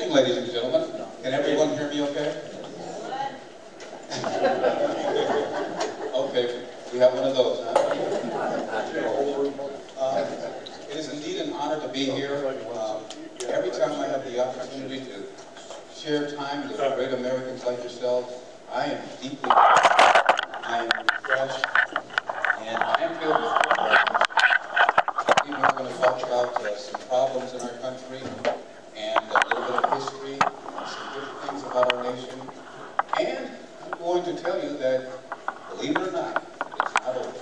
evening, ladies and gentlemen. Can everyone hear me okay? Okay, we have one of those, huh? It is indeed an honor to be here. Every time I have the opportunity to share time with great Americans like yourselves, I am deeply, I am refreshed, and I am filled with hope. We're going to talk about some problems in our country, and a little bit of history, and some good things about our nation. And I'm going to tell you that, believe it or not, it's not over.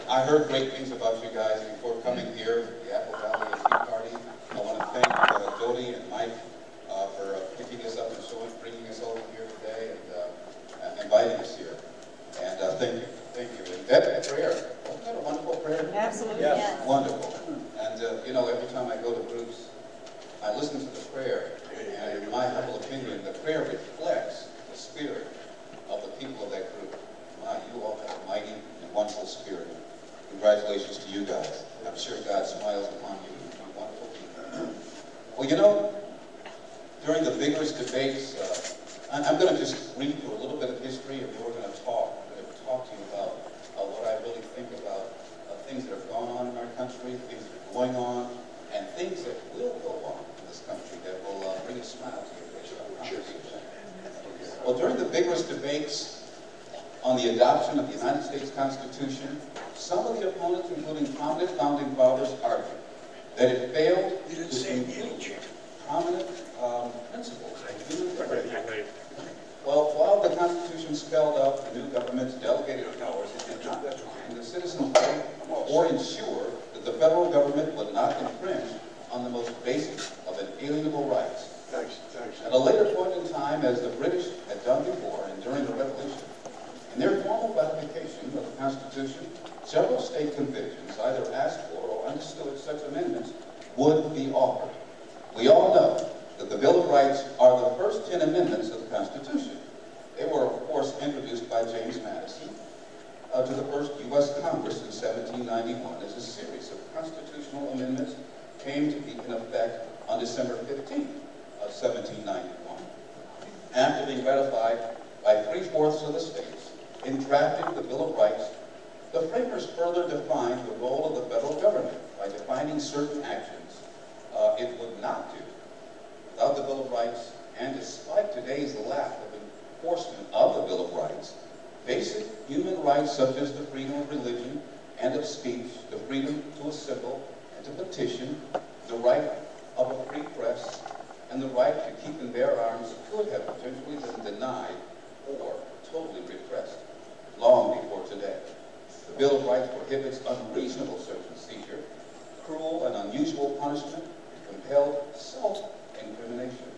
I heard great things about you guys before coming here, the Apple Valley Tea Party. I want to thank Jody and Mike for picking us up and bringing us over here today and inviting us here. And thank you. Thank you. And that prayer, wasn't that a wonderful prayer? Absolutely. Yes. Wonderful. And, you know, every time I go to groups, I listen to the prayer, and in my humble opinion, the prayer reflects the spirit of the people of that group. My, you all have a mighty and wonderful spirit. Congratulations to you guys. I'm sure God smiles upon you. You're wonderful people. Well, you know, during the vigorous debates, I'm going to just read through a little bit of history, and we're going to talk. I'm going to talk to you about what I really think about things that have gone on in our country, things that are going on, and things that will go on in this country that will bring a smile to your face. Well, during the vigorous debates on the adoption of the United States Constitution, some of the opponents, including prominent founding fathers, argued that it failed to include prominent principles of human liberty. Well, while the Constitution spelled out the new government's delegated powers, it did not define the citizen's right or ensure that the federal government would not infringe on the most basic of inalienable rights. At a later point in time, as the British had done before and during the Revolution, in their formal ratification of the Constitution, several state conventions either asked for or understood such amendments would be offered. We all know that the Bill of Rights are the first 10 amendments of the Constitution. They were, of course, introduced by James Madison to the first U.S. Congress in 1791 as a series of constitutional amendments came to be in effect on December 15th of 1791. After being ratified by 3/4 of the states, in drafting the Bill of Rights, the framers further defined the role of the federal government by defining certain actions it would not do without the Bill of Rights, and despite today's lack of enforcement of the Bill of Rights, basic human rights such as the freedom of religion and of speech, the freedom to assemble and to petition, the right of a free press, and the right to keep and bear arms could have potentially been denied or totally repressed long before today. The Bill of Rights prohibits unreasonable search and seizure, cruel and unusual punishment, and compelled self-incrimination.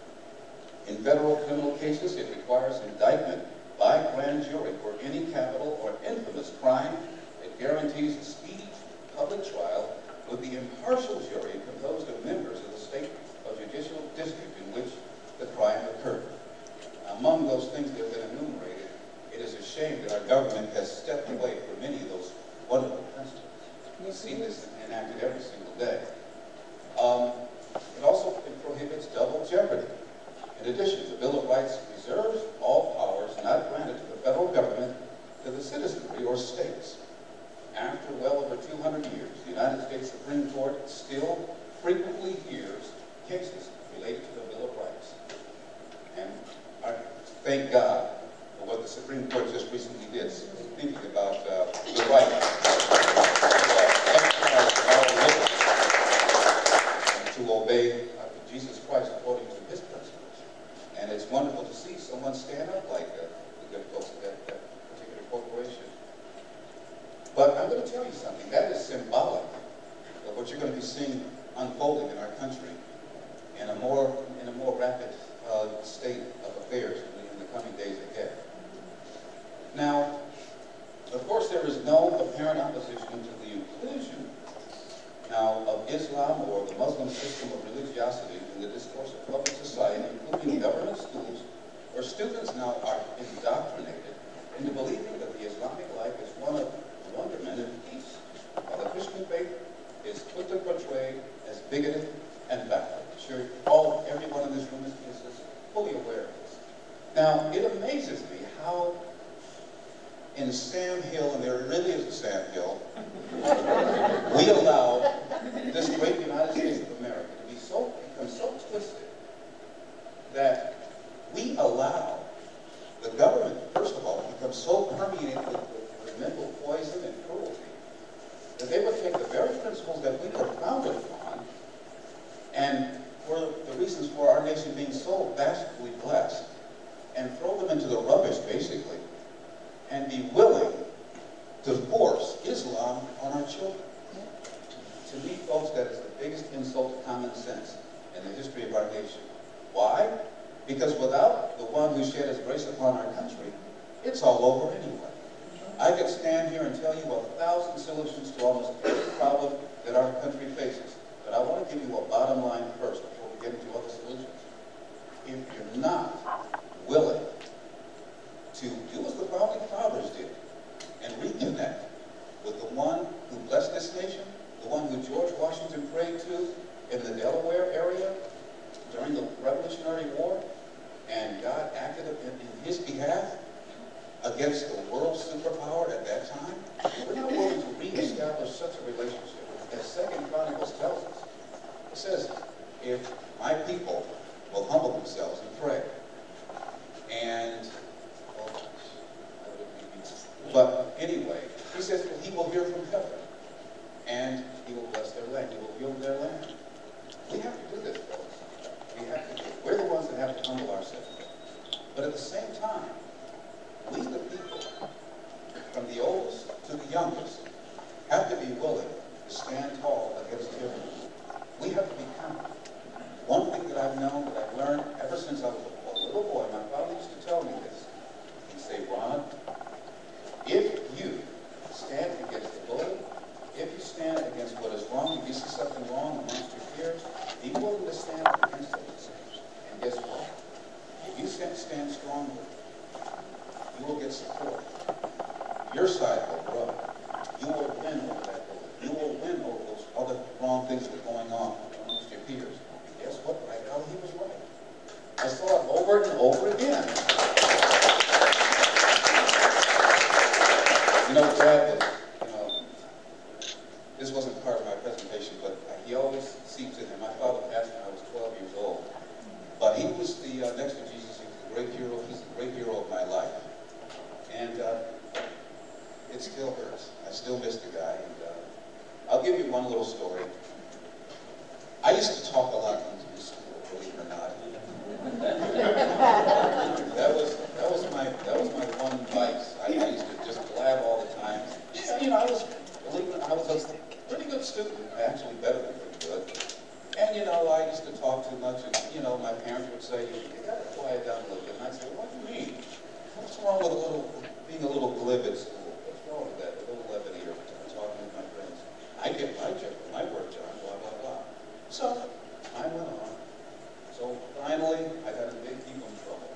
In federal criminal cases, it requires indictment by grand jury for any capital or infamous crime. It guarantees a speedy public trial with the impartial jury composed of members of the state or judicial district in which the crime occurred. Among those things that have been enumerated, it is a shame that our government has stepped away from many of those wonderful principles. We see this enacted every single day. It also prohibits double jeopardy. In addition, the Bill of Rights reserves all powers not granted to the federal government to the citizenry or states. After well over 200 years, the United States Supreme Court still frequently hears cases related to the Bill of Rights. And I thank God for what the Supreme Court just recently did, thinking about the right to exercise our liberty and to obey Jesus Christ according to his principles. And it's wonderful to see someone stand up like the good folks at that particular corporation. But I'm going to tell you something. That is symbolic of what you're going to be seeing unfolding in our country in a more rapid state of affairs in the coming days ahead. Now, of course, there is no apparent opposition to the inclusion now of Islam or the Muslim system of religiosity in the discourse of public society, including government schools, where students now are indoctrinated into believing that the Islamic life is one of wonderment and peace. in Sam Hill, and there really is a Sam Hill, we allowed this great United States of America to become so twisted that we allow the government, first of all, to become so permeated with mental poison and cruelty that they would take the very principles that we were founded upon, and for the reasons for our nation being so vastly blessed, and throw them into the rubbish, basically, and be willing to force Islam on our children. To me, folks, that is the biggest insult to common sense in the history of our nation. Why? Because without the one who shed his grace upon our country, it's all over anyway. I could stand here and tell you 1,000 solutions to almost every problem that our country faces. But I want to give you a bottom line first before we get into other solutions. If you're not willing to do as the founding fathers did and reconnect with the one who blessed this nation, the one who George Washington prayed to in the Delaware area during the Revolutionary War, and God acted in his behalf against the world superpower at that time, we're not willing to reestablish such a relationship. As 2 Chronicles tells us, it says, if my people will humble themselves and pray, and, but anyway, he says, well, he will hear from heaven, and he will bless their land, he will heal their land. We have to do this, folks. We have to do it. We're the ones that have to humble ourselves. But at the same time, we the people, from the oldest to the youngest, have to be willing to stand tall against tyranny. We have to be counted. One thing that I've known, that I've learned ever since I was a little boy, my father used to tell me this. He'd say, Ron, if you stand against the bully, if you stand against what is wrong, if you see something wrong amongst your peers, be willing to stand against it. And guess what? If you stand strongly, you will get support. Your side will grow. You will win over that bully. You will win over those other wrong things that are going on amongst your peers. And guess what? Right now, he was right. I saw it over and over again. You know, Dad was, this wasn't part of my presentation, but he always seeps in there. My father passed when I was 12 years old. But he was the, next to Jesus, he was the great hero. He's the great hero of my life. And it still hurts. I still miss the guy. And I'll give you one little story. I used to talk a lot in school, believe it or not. that was my one vice. I used to just blab all the time. Yeah, I was a pretty good student, actually better than pretty good. And I used to talk too much, and my parents would say, you got to quiet down a little bit. And I'd say, what do you mean? What's wrong with being a little glib at school? What's wrong with that? A little levity or talking with my friends. I get my check for my work done, blah, blah, blah. So, time went on. So, finally, I got a big heap of trouble.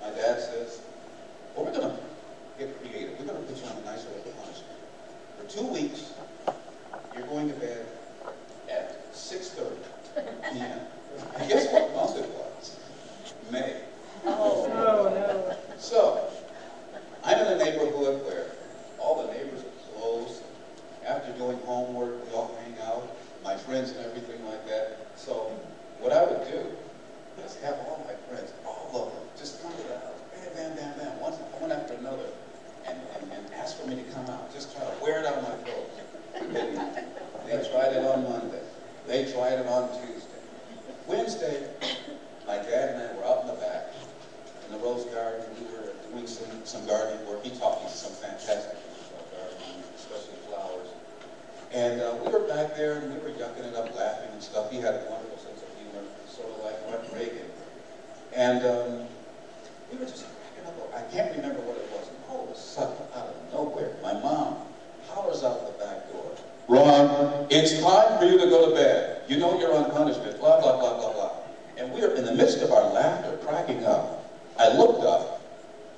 My dad says, well, we're going to get creative. We're going to put you on a nice little punishment. For 2 weeks, you're going to bed at 6:30 p.m. And guess what month it was? May. Oh, no. So, I'm in a neighborhood where all the neighbors are close. After doing homework, we all hang out, my friends and everything like that. So, what I would do is have all my friends, all of them, just come to the house, bam, bam, bam, bam, one after another, and ask for me to come out. Just try to wear it out of my clothes. They tried it on Monday. They tried it on Tuesday. Wednesday, my dad and I were out in the back in the rose garden. We were doing some gardening work. He taught me some fantastic things about gardening, especially flowers. And we were back there and we were yucking it up, laughing and stuff. He had a wonderful sense of humor, sort of like Mark Reagan. And we were just cracking up. I can't remember what it was. And all of a sudden, out of nowhere, my mom hollers out the back door, Ron, it's time for you to go to bed. You know you're on punishment, blah, blah, blah, blah, blah. And we were in the midst of our laughter, cracking up. I looked up,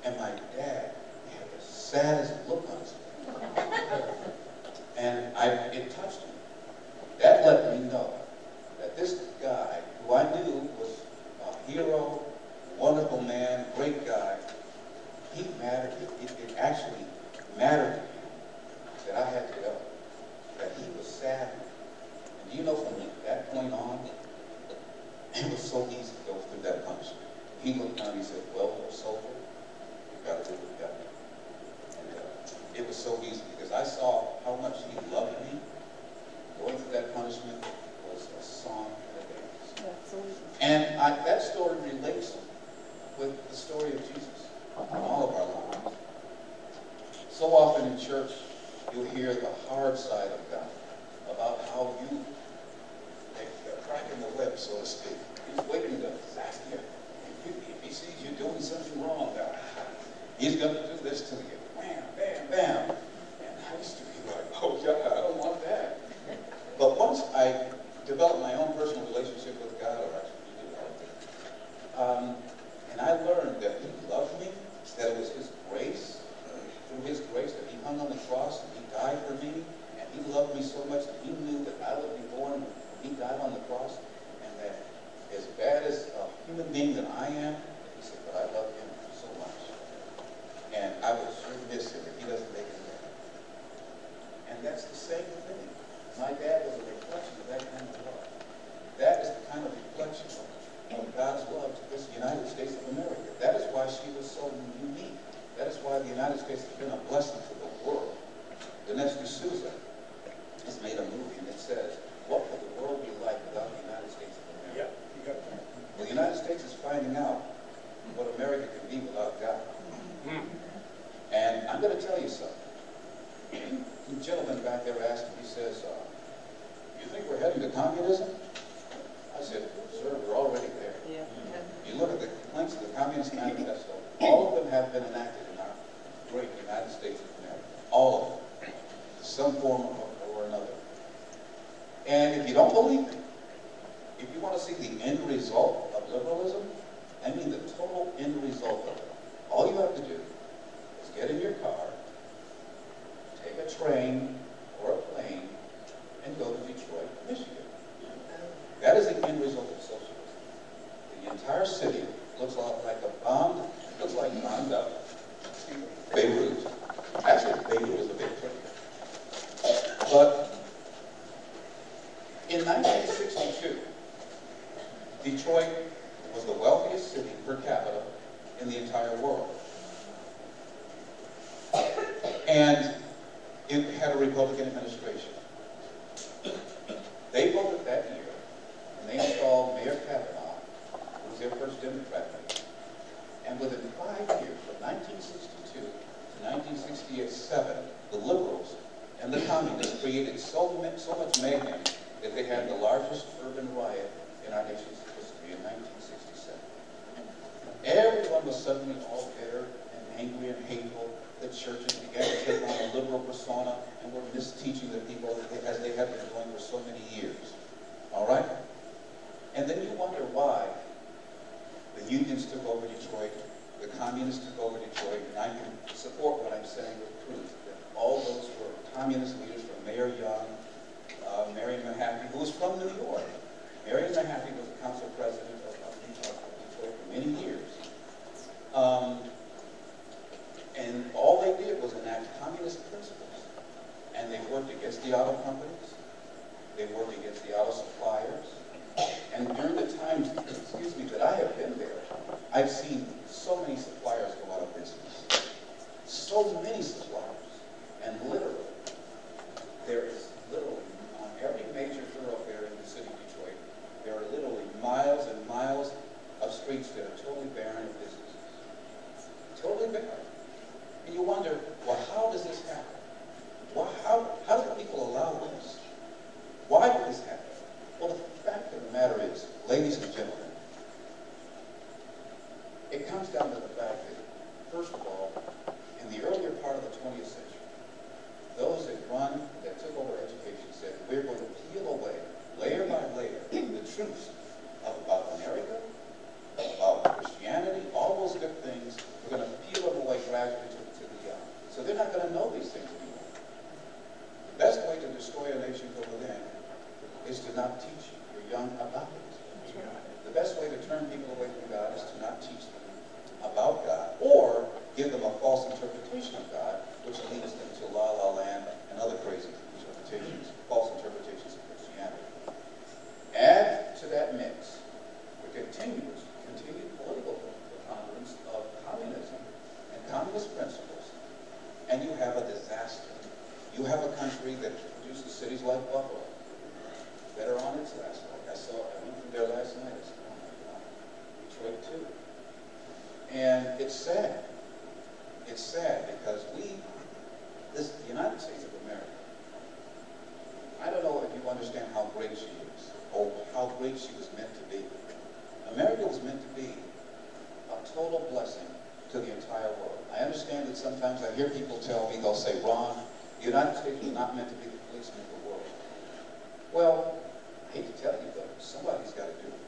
and my dad had the saddest look on his face. And it touched me. That let me know that this guy, who I knew was a hero, wonderful man, great guy, he mattered it actually mattered to him that I had to go, that he was sad. And do you know, from that point on, it was so easy to go through that punishment. He looked down and he said, well, little soldier, you've got to do what you got to do. And it was so easy because I saw how much he loved me. Going through that punishment was a song and a dance. Absolutely. And that story relates with the story of Jesus in all of our lives. So often in church, you'll hear the hard side of God, about how they're cracking the whip, so to speak. He's waiting to ask you. If he sees you doing something wrong, he's going to do this to you. Wham, bam, bam. And I used to be like, oh yeah, I don't want that. But once I developed my own personal relationship with God, or actually we did all of it, and I learned that he loved me, that it was his grace, through his grace, that he hung on the cross and he died for me, and he loved me so much that he knew that I would be born when he died on the cross, and that as bad as a human being that I am, he said, but I love him so much. And I would sure miss him if he doesn't make it back. And that's the same thing. My dad was a reflection of that kind of love. That is the kind of reflection of God's love to this United States of America. That is why she was so unique. That is why the United States has been a blessing to the world. Dinesh D'Souza has made a movie, and it says, what would the world be like without the United States of America? Yeah, you got that. Well, the United States is finding out what America can be without God. And I'm going to tell you something. The gentleman back there asked me, he says, you think we're heading to communism? I said, sir, we're already there. Yeah. You look at the complaints of the Communist Manifesto, all of them have been enacted in our great United States of America. All of them. Some form or another. And if you don't believe me, if you want to see the end result of liberalism, I mean the total end result of it, all you have to do is get in your car, take a train or a plane, and go to Detroit, Michigan. That is the end result of socialism. The entire city looks like bombed up Beirut. Actually, Beirut is a bit prettier. But in 1962, Detroit was the wealthiest city per capita in the entire world. And it had a Republican administration. They voted that year, and they installed Mayor Kavanaugh, who was their first Democrat. And within 5 years, from 1962 to 1967, the liberals and the communists created so much mayhem that they had the largest urban riot in our nation's history in 1967. Everyone was suddenly all bitter and angry and hateful. The churches began to take on a liberal persona and were misteaching the people as they had been doing for so many years. All right? And then you wonder why the unions took over Detroit, the communists took over Detroit, and I can support what I'm saying with proof that all those were communist leaders, from Mayor Young, Marion Mahaffey, who was from New York. Marion Mahaffey was the council president of Detroit for many years. And all they did was enact communist principles. And they worked against the auto companies. They worked against the auto suppliers. And during the times, that I have been there, I've seen so many suppliers go out of business. So many suppliers. And literally, there is literally, on every major thoroughfare in the city of Detroit, there are literally miles and miles of streets that are totally barren of businesses. Totally barren. And you wonder, well, how does this happen? How do people allow this? Why did this happen? Well, the fact of the matter is, ladies and gentlemen, it comes down to the fact that, first of all, in the earlier part of the 20th century, those that took over education said, we're going to peel away, layer by layer, the truths about America, about Christianity, all those good things. We're going to peel them away gradually to the young. So they're not going to know these things anymore. The best way to destroy a nation from within is to not teach your young about it. The best way to turn people away from God is to not teach them about God, or give them a false interpretation of God, which leads them to La La Land and other crazy interpretations, false interpretations of Christianity. Add to that mix the continued political preponderance of communism and communist principles, and you have a disaster. You have a country that produces cities like Buffalo that are on its last leg. I went from there last night. I said, oh my God, Detroit too. And it's sad. It's sad because the United States of America, I don't know if you understand how great she is, or how great she was meant to be. America was meant to be a total blessing to the entire world. I understand that sometimes I hear people tell me, they'll say, Ron, the United States was not meant to be the policeman of the world. Well, I hate to tell you, but somebody's got to do it.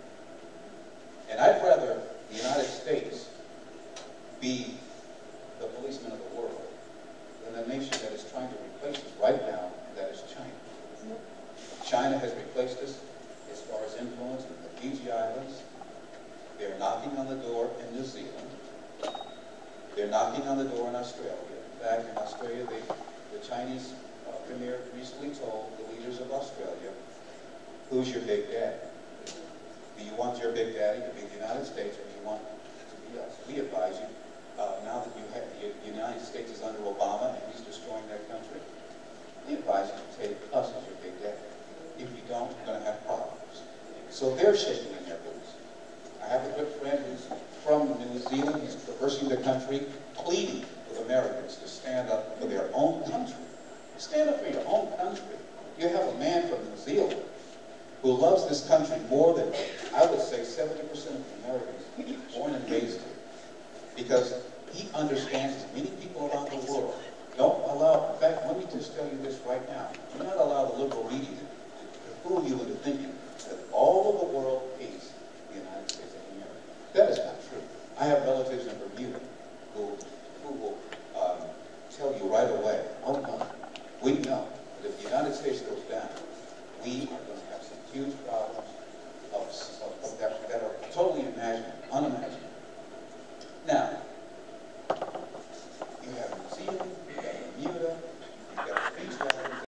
And I'd rather the United States be the policeman of the world than a nation that is trying to replace us right now, and that is China. China has replaced us as far as influence in the Fiji Islands. They're knocking on the door in New Zealand. They're knocking on the door in Australia. In fact, in Australia, the Chinese premier recently told the leaders of Australia, who's your big daddy? Do you want your big daddy to be the United States, or do you want it to be us? We advise you, now that the United States is under Obama and he's destroying that country, we advise you to take us as your big daddy. If you don't, you're going to have problems. So they're shaking in their boots. I have a good friend who's from New Zealand. He's traversing the country, pleading with Americans to stand up for their own country. Stand up for your own country. You have a man from New Zealand who loves this country more than, I would say, 70% of the Americans born and raised here. Because he understands as many people around the world. Don't allow, in fact, let me just tell you this right now. Do not allow the liberal media to fool you into thinking